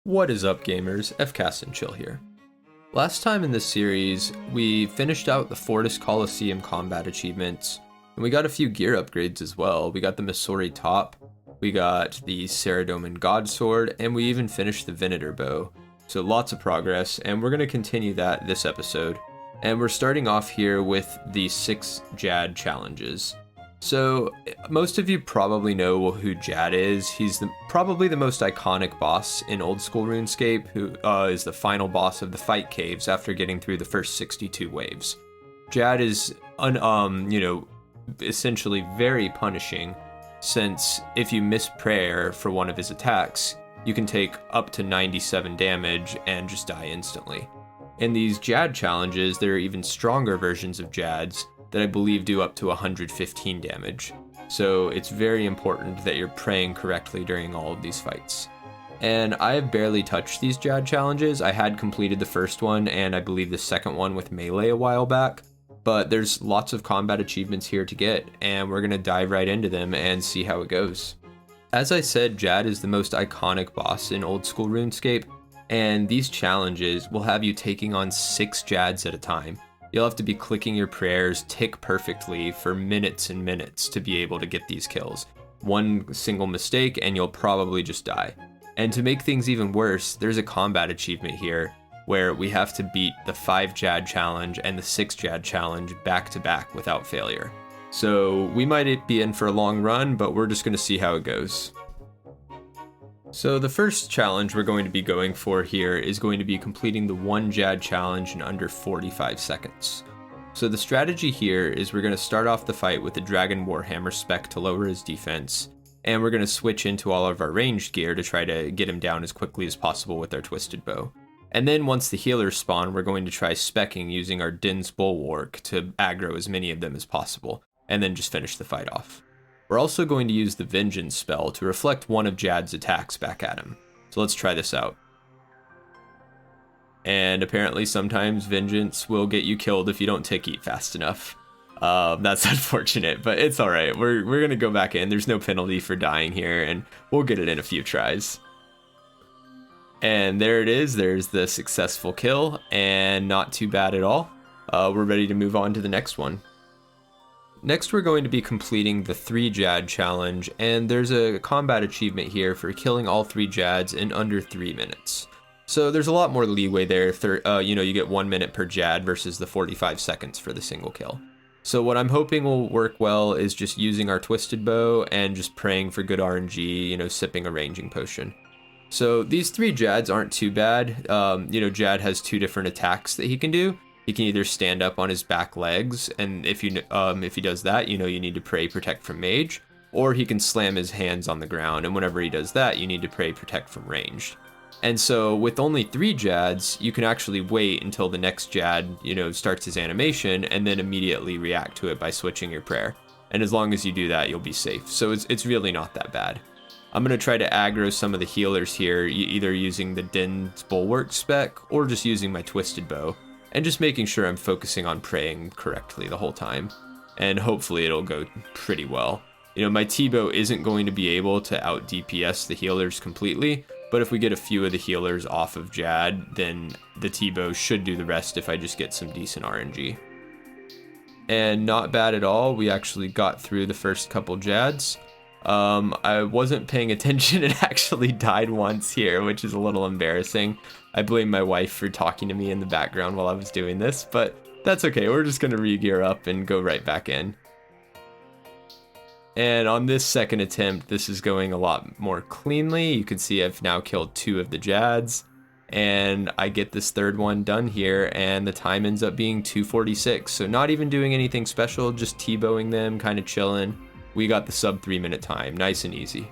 What is up, gamers? FCast and Chill here. Last time in this series, we finished out the Fortis Coliseum combat achievements, and we got a few gear upgrades as well. We got the Missouri Top, we got the Saradomin God Sword, and we even finished the Venator Bow. So lots of progress, and we're going to continue that this episode. And we're starting off here with the 6 Jad challenges. So, most of you probably know who Jad is. He's probably the most iconic boss in old school RuneScape, who is the final boss of the Fight Caves after getting through the first 62 waves. Jad is, essentially very punishing, since if you miss prayer for one of his attacks, you can take up to 97 damage and just die instantly. In these Jad challenges, there are even stronger versions of Jads that I believe do up to 115 damage. So it's very important that you're praying correctly during all of these fights. And I have barely touched these Jad challenges. I had completed the first one and I believe the second one with melee a while back, but there's lots of combat achievements here to get, and we're gonna dive right into them and see how it goes. As I said, Jad is the most iconic boss in old school RuneScape, and these challenges will have you taking on 6 Jads at a time. You'll have to be clicking your prayers tick perfectly for minutes and minutes to be able to get these kills. One single mistake and you'll probably just die. And to make things even worse, there's a combat achievement here where we have to beat the 5 Jad challenge and the 6 Jad challenge back to back without failure. So we might be in for a long run, but we're just going to see how it goes. So the first challenge we're going to be going for here is going to be completing the 1 Jad challenge in under 45 seconds. So the strategy here is we're going to start off the fight with the Dragon Warhammer spec to lower his defense, and we're going to switch into all of our ranged gear to try to get him down as quickly as possible with our Twisted Bow. And then once the healers spawn, we're going to try specking using our Din's Bulwark to aggro as many of them as possible, and then just finish the fight off. We're also going to use the Vengeance spell to reflect one of Jad's attacks back at him. So let's try this out. And apparently sometimes Vengeance will get you killed if you don't tick eat fast enough. That's unfortunate, but it's alright. We're going to go back in. There's no penalty for dying here, and we'll get it in a few tries. And there it is. There's the successful kill, and not too bad at all. We're ready to move on to the next one. Next, we're going to be completing the 3 Jad challenge, and there's a combat achievement here for killing all 3 Jads in under 3 minutes. So there's a lot more leeway there. You get 1 minute per Jad versus the 45 seconds for the single kill. So what I'm hoping will work well is just using our Twisted Bow and just praying for good RNG, sipping a ranging potion. So these 3 Jads aren't too bad. Jad has 2 different attacks that he can do. He can either stand up on his back legs, and if he does that, you need to pray protect from mage, or he can slam his hands on the ground, and whenever he does that, you need to pray protect from ranged. And so with only 3 Jads, you can actually wait until the next Jad, starts his animation, and then immediately react to it by switching your prayer. And as long as you do that, you'll be safe. So it's really not that bad. I'm going to try to aggro some of the healers here, either using the Din's Bulwark spec, or just using my Twisted Bow. And just making sure I'm focusing on praying correctly the whole time. And hopefully it'll go pretty well. My T-Bow isn't going to be able to out DPS the healers completely, but if we get a few of the healers off of Jad, then the T-Bow should do the rest if I just get some decent RNG. And not bad at all, we actually got through the first couple Jads. I wasn't paying attention and actually died once here, which is a little embarrassing. I blame my wife for talking to me in the background while I was doing this, but that's okay. We're just going to re-gear up and go right back in. And on this second attempt, this is going a lot more cleanly. You can see I've now killed 2 of the Jads, and I get this third one done here, and the time ends up being 2:46. So not even doing anything special, just T-bowing them, kind of chilling. We got the sub 3 minute time, nice and easy.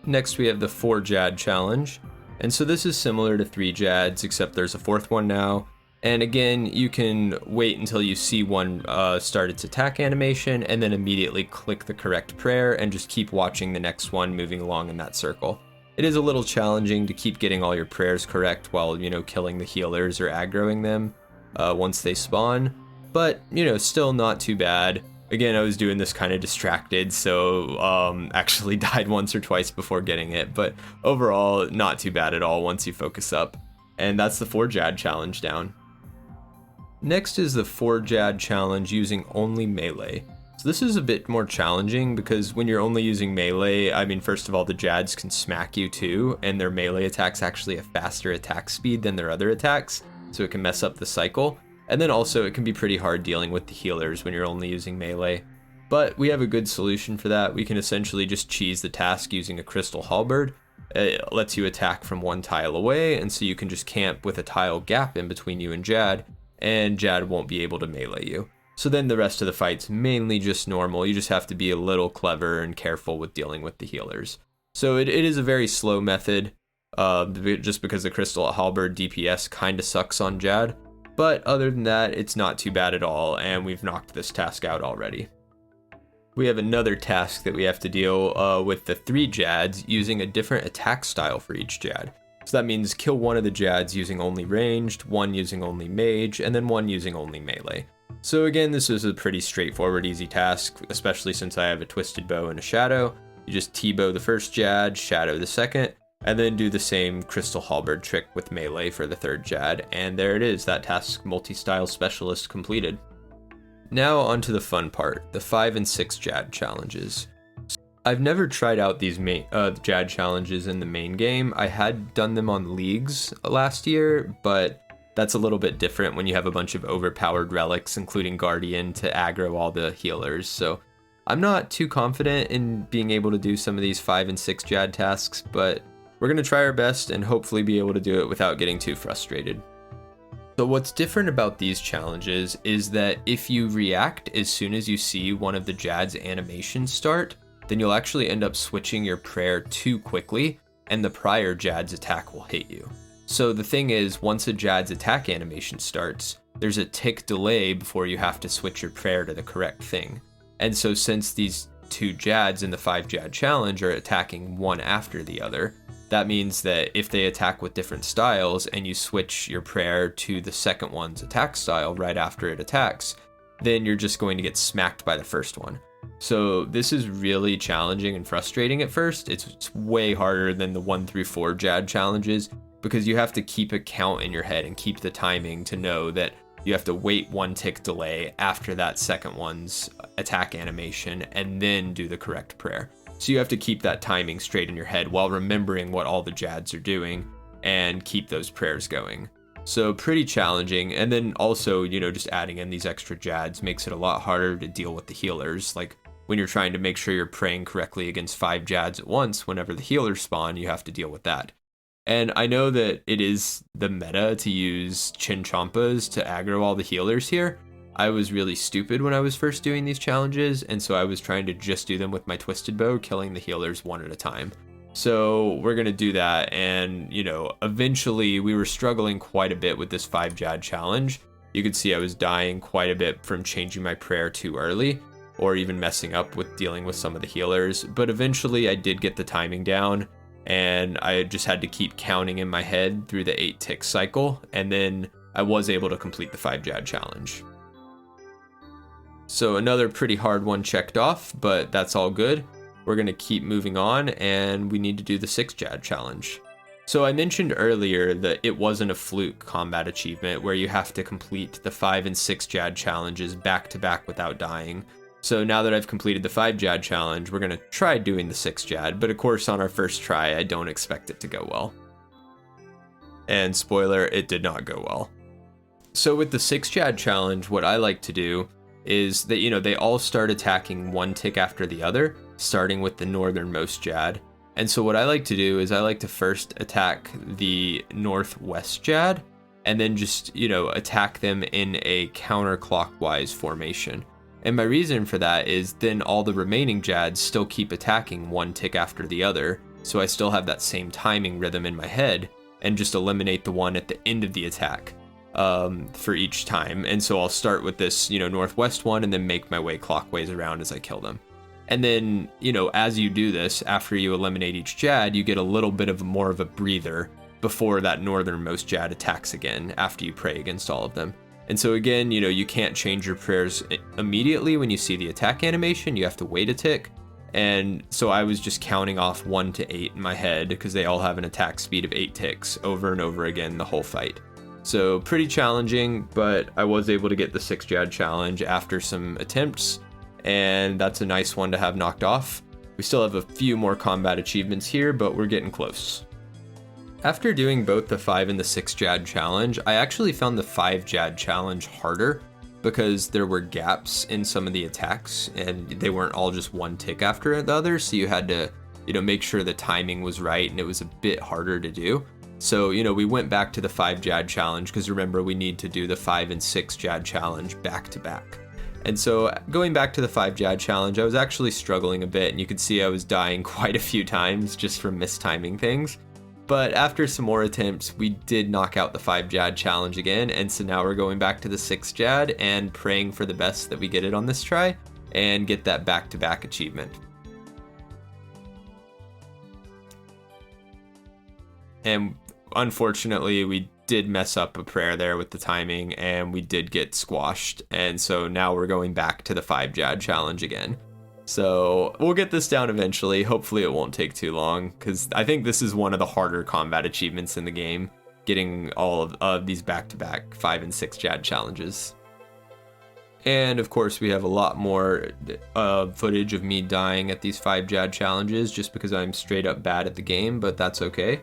Next we have the 4 Jad challenge. And so this is similar to 3 Jads, except there's a 4th one now. And again, you can wait until you see one start its attack animation, and then immediately click the correct prayer and just keep watching the next one moving along in that circle. It is a little challenging to keep getting all your prayers correct while, killing the healers or aggroing them once they spawn. But, still not too bad. Again, I was doing this kind of distracted, so actually died once or twice before getting it, but overall, not too bad at all once you focus up. And that's the 4 Jad challenge down. Next is the 4 Jad challenge using only melee. So this is a bit more challenging because when you're only using melee, I mean, first of all, the Jads can smack you too, and their melee attacks actually have faster attack speed than their other attacks, so it can mess up the cycle. And then also it can be pretty hard dealing with the healers when you're only using melee. But we have a good solution for that. We can essentially just cheese the task using a crystal halberd. It lets you attack from 1 tile away, and so you can just camp with a tile gap in between you and Jad won't be able to melee you. So then the rest of the fight's mainly just normal. You just have to be a little clever and careful with dealing with the healers. So it is a very slow method, just because the crystal halberd DPS kind of sucks on Jad. But other than that, it's not too bad at all, and we've knocked this task out already. We have another task that we have to deal with the 3 Jads using a different attack style for each Jad. So that means kill 1 of the Jads using only ranged, 1 using only mage, and then 1 using only melee. So again, this is a pretty straightforward, easy task, especially since I have a twisted bow and a shadow. You just T-bow the first Jad, shadow the second, and then do the same crystal halberd trick with melee for the 3rd Jad, and there it is, that task multi-style specialist completed. Now onto the fun part, the 5 and 6 Jad challenges. I've never tried out these Jad challenges in the main game. I had done them on leagues last year, but that's a little bit different when you have a bunch of overpowered relics, including Guardian, to aggro all the healers, so I'm not too confident in being able to do some of these 5 and 6 Jad tasks, but we're going to try our best and hopefully be able to do it without getting too frustrated. So what's different about these challenges is that if you react as soon as you see one of the Jad's animations start, then you'll actually end up switching your prayer too quickly, and the prior Jad's attack will hit you. So the thing is, once a Jad's attack animation starts, there's a tick delay before you have to switch your prayer to the correct thing. And so since these 2 Jads in the 5 Jad challenge are attacking one after the other, that means that if they attack with different styles and you switch your prayer to the second one's attack style right after it attacks, then you're just going to get smacked by the first one. So this is really challenging and frustrating at first. It's way harder than the 1 through 4 Jad challenges because you have to keep a count in your head and keep the timing to know that you have to wait 1 tick delay after that second one's attack animation and then do the correct prayer. So you have to keep that timing straight in your head while remembering what all the Jads are doing and keep those prayers going. So pretty challenging. And then also, just adding in these extra Jads makes it a lot harder to deal with the healers. Like when you're trying to make sure you're praying correctly against 5 Jads at once, whenever the healers spawn, you have to deal with that. And I know that it is the meta to use Chinchompas to aggro all the healers here. I was really stupid when I was first doing these challenges, and so I was trying to just do them with my twisted bow, killing the healers one at a time. So we're going to do that, and, eventually we were struggling quite a bit with this 5 Jad challenge. You could see I was dying quite a bit from changing my prayer too early, or even messing up with dealing with some of the healers, but eventually I did get the timing down, and I just had to keep counting in my head through the 8 tick cycle, and then I was able to complete the 5 Jad challenge. So another pretty hard one checked off, but that's all good. We're going to keep moving on, and we need to do the 6 Jad challenge. So I mentioned earlier that it wasn't a fluke combat achievement where you have to complete the 5 and 6 Jad challenges back to back without dying. So now that I've completed the 5 Jad challenge, we're going to try doing the 6 Jad, but of course on our first try, I don't expect it to go well. And spoiler, it did not go well. So with the 6 Jad challenge, what I like to do is that, they all start attacking 1 tick after the other, starting with the northernmost Jad. And so what I like to do is I like to first attack the northwest Jad, and then just, attack them in a counterclockwise formation. And my reason for that is then all the remaining Jads still keep attacking 1 tick after the other, so I still have that same timing rhythm in my head, and just eliminate the one at the end of the attack for each time. And so I'll start with this, northwest one, and then make my way clockwise around as I kill them. And then, as you do this, after you eliminate each Jad, you get a little bit of more of a breather before that northernmost Jad attacks again after you pray against all of them. And so again, you know, you can't change your prayers immediately when you see the attack animation. You have to wait a tick. And so I was just counting off 1 to 8 in my head because they all have an attack speed of 8 ticks over and over again the whole fight. So pretty challenging, but I was able to get the 6 Jad challenge after some attempts, and that's a nice one to have knocked off. We still have a few more combat achievements here, but we're getting close. After doing both the 5 and the 6 Jad challenge, I actually found the 5 Jad challenge harder because there were gaps in some of the attacks and they weren't all just one tick after the other, so you had to, you know, make sure the timing was right, and it was a bit harder to do. So, you know, we went back to the 5 Jad challenge because remember, we need to do the 5 and 6 Jad challenge back to back. And so going back to the 5 Jad challenge, I was actually struggling a bit, and you could see I was dying quite a few times just from mistiming things. But after some more attempts, we did knock out the 5 Jad challenge again, and so now we're going back to the 6 Jad and praying for the best that we get it on this try and get that back-to-back achievement. And unfortunately, we did mess up a prayer there with the timing, and we did get squashed, and so now we're going back to the 5 Jad challenge again. So we'll get this down eventually. Hopefully it won't take too long, because I think this is one of the harder combat achievements in the game, getting all of these back-to-back 5 and 6 Jad challenges. And of course we have a lot more footage of me dying at these 5 Jad challenges just because I'm straight up bad at the game, but that's okay.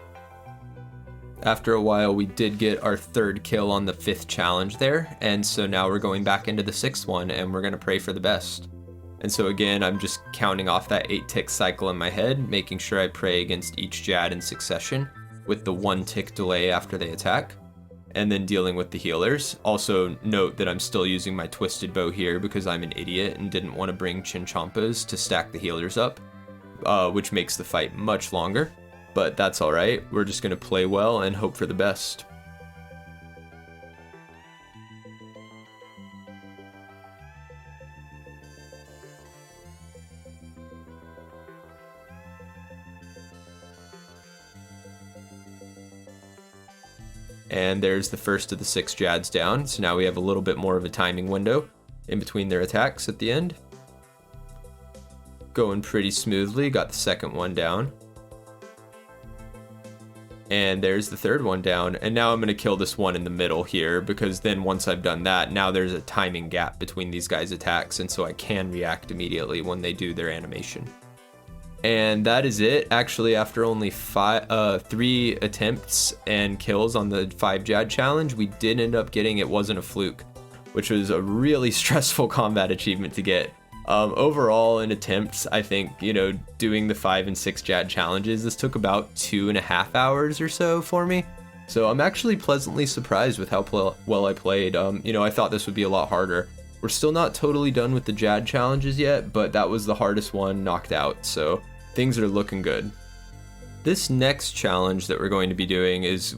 After a while, we did get our 3rd kill on the 5th challenge there, and so now we're going back into the 6th one, and we're going to pray for the best. And so again, I'm just counting off that 8 tick cycle in my head, making sure I pray against each Jad in succession with the 1 tick delay after they attack, and then dealing with the healers. Also note that I'm still using my twisted bow here because I'm an idiot and didn't want to bring Chinchompas to stack the healers up, which makes the fight much longer, but that's alright. We're just going to play well and hope for the best. And there's the first of the 6 Jads down, so now we have a little bit more of a timing window in between their attacks at the end. Going pretty smoothly, got the 2nd one down. And there's the 3rd one down, and now I'm going to kill this one in the middle here, because then once I've done that, now there's a timing gap between these guys' attacks, and so I can react immediately when they do their animation. And that is it. Actually, after only 3 attempts and kills on the 5 Jad challenge, we did end up getting It Wasn't a Fluke, which was a really stressful combat achievement to get. Overall, in attempts, I think, you know, doing the 5 and 6 Jad challenges, this took about 2.5 hours or so for me. So I'm actually pleasantly surprised with how well I played. You know, I thought this would be a lot harder. We're still not totally done with the Jad challenges yet, but that was the hardest one knocked out, so things are looking good. This next challenge that we're going to be doing is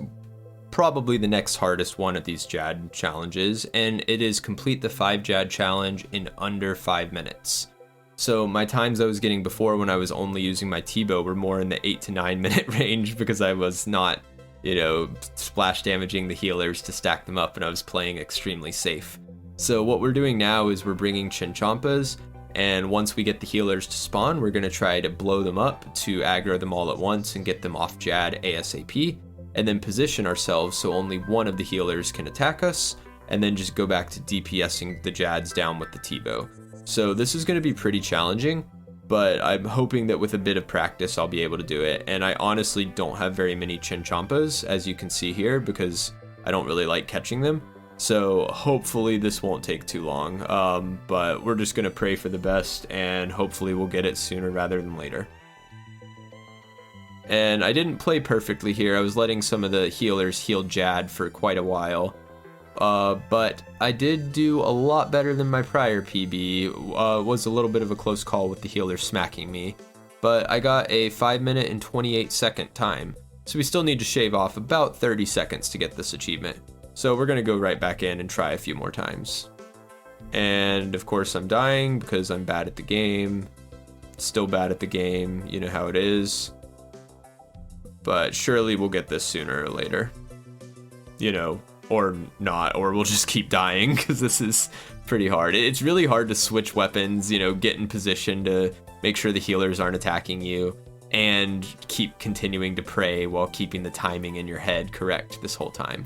probably the next hardest one of these Jad challenges, and it is complete the 5 Jad challenge in under 5 minutes. So my times I was getting before when I was only using my T-bow were more in the 8 to 9 minute range because I was not, you know, splash damaging the healers to stack them up, and I was playing extremely safe. So what we're doing now is we're bringing Chinchompas, and once we get the healers to spawn, we're going to try to blow them up to aggro them all at once and get them off Jad ASAP, and then position ourselves so only one of the healers can attack us, and then just go back to DPSing the Jads down with the T-bow. So this is going to be pretty challenging, but I'm hoping that with a bit of practice I'll be able to do it. And I honestly don't have very many Chinchompas, as you can see here, because I don't really like catching them. So hopefully this won't take too long, but we're just going to pray for the best, and hopefully we'll get it sooner rather than later. And I didn't play perfectly here. I was letting some of the healers heal Jad for quite a while, but I did do a lot better than my prior PB. Was a little bit of a close call with the healer smacking me, but I got a 5 minute and 28 second time, so we still need to shave off about 30 seconds to get this achievement. So we're going to go right back in and try a few more times. And of course I'm dying because I'm bad at the game. Still bad at the game, you know how it is. But surely we'll get this sooner or later. You know, or not, or we'll just keep dying because this is pretty hard. It's really hard to switch weapons, you know, get in position to make sure the healers aren't attacking you, and keep continuing to pray while keeping the timing in your head correct this whole time.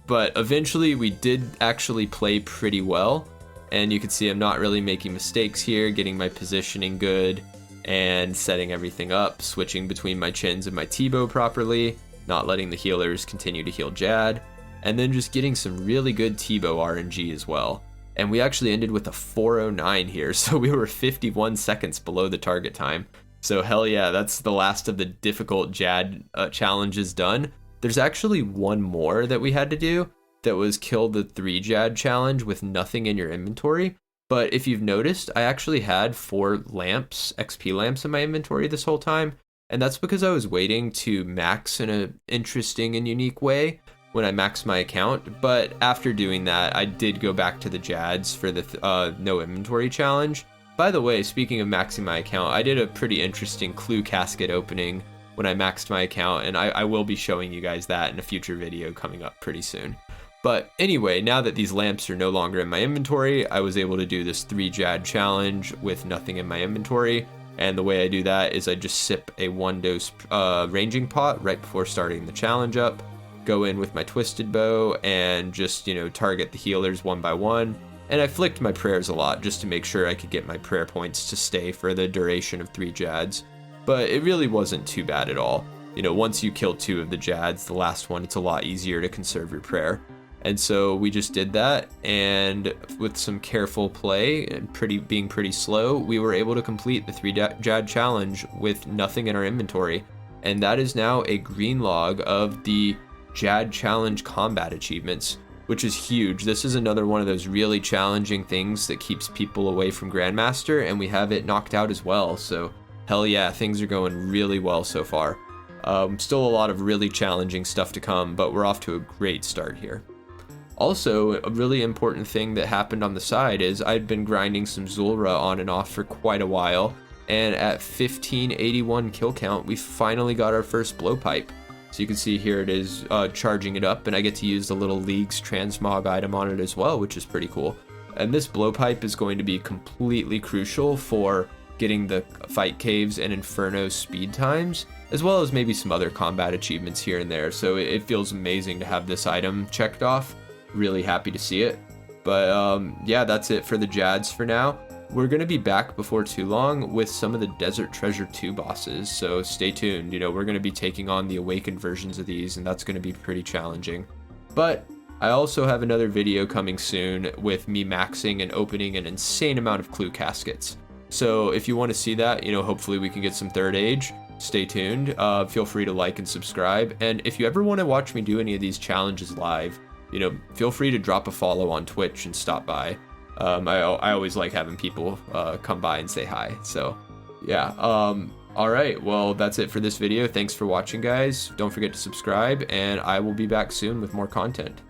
But eventually we did actually play pretty well, and you can see I'm not really making mistakes here, getting my positioning good and setting everything up, switching between my chins and my T-bow properly, not letting the healers continue to heal Jad, and then just getting some really good T-bow RNG as well. And we actually ended with a 4:09 here, so we were 51 seconds below the target time. So hell yeah, that's the last of the difficult Jad challenges done. There's actually one more that we had to do, that was kill the 3 Jad challenge with nothing in your inventory. But if you've noticed, I actually had 4 lamps, XP lamps in my inventory this whole time. And that's because I was waiting to max in an interesting and unique way when I maxed my account. But after doing that, I did go back to the Jads for the no inventory challenge. By the way, speaking of maxing my account, I did a pretty interesting clue casket opening when I maxed my account, and I will be showing you guys that in a future video coming up pretty soon. But anyway, now that these lamps are no longer in my inventory, I was able to do this 3 Jad challenge with nothing in my inventory. And the way I do that is I just sip a 1-dose ranging pot right before starting the challenge up, go in with my twisted bow and just, you know, target the healers one by one. And I flicked my prayers a lot just to make sure I could get my prayer points to stay for the duration of 3 Jads. But it really wasn't too bad at all. You know, once you kill 2 of the Jads, the last one, it's a lot easier to conserve your prayer. And so we just did that, and with some careful play and being pretty slow, we were able to complete the 3 Jad challenge with nothing in our inventory. And that is now a green log of the Jad challenge combat achievements, which is huge. This is another one of those really challenging things that keeps people away from Grandmaster, and we have it knocked out as well. So hell yeah, things are going really well so far. Still a lot of really challenging stuff to come, but we're off to a great start here. Also, a really important thing that happened on the side is I'd been grinding some Zulrah on and off for quite a while, and at 1581 kill count, we finally got our first Blowpipe. So you can see here it is charging it up, and I get to use the little League's transmog item on it as well, which is pretty cool. And this Blowpipe is going to be completely crucial for getting the fight caves and Inferno speed times, as well as maybe some other combat achievements here and there. So it feels amazing to have this item checked off. Really happy to see it. But yeah, that's it for the Jads for now. We're going to be back before too long with some of the Desert Treasure 2 bosses, so stay tuned. You know, we're going to be taking on the awakened versions of these, and that's going to be pretty challenging. But I also have another video coming soon with me maxing and opening an insane amount of clue caskets. So if you want to see that, you know, hopefully we can get some third age. Stay tuned. Feel free to like and subscribe. And if you ever want to watch me do any of these challenges live, you know, feel free to drop a follow on Twitch and stop by. I always like having people come by and say hi. So yeah. All right. Well, that's it for this video. Thanks for watching, guys. Don't forget to subscribe, and I will be back soon with more content.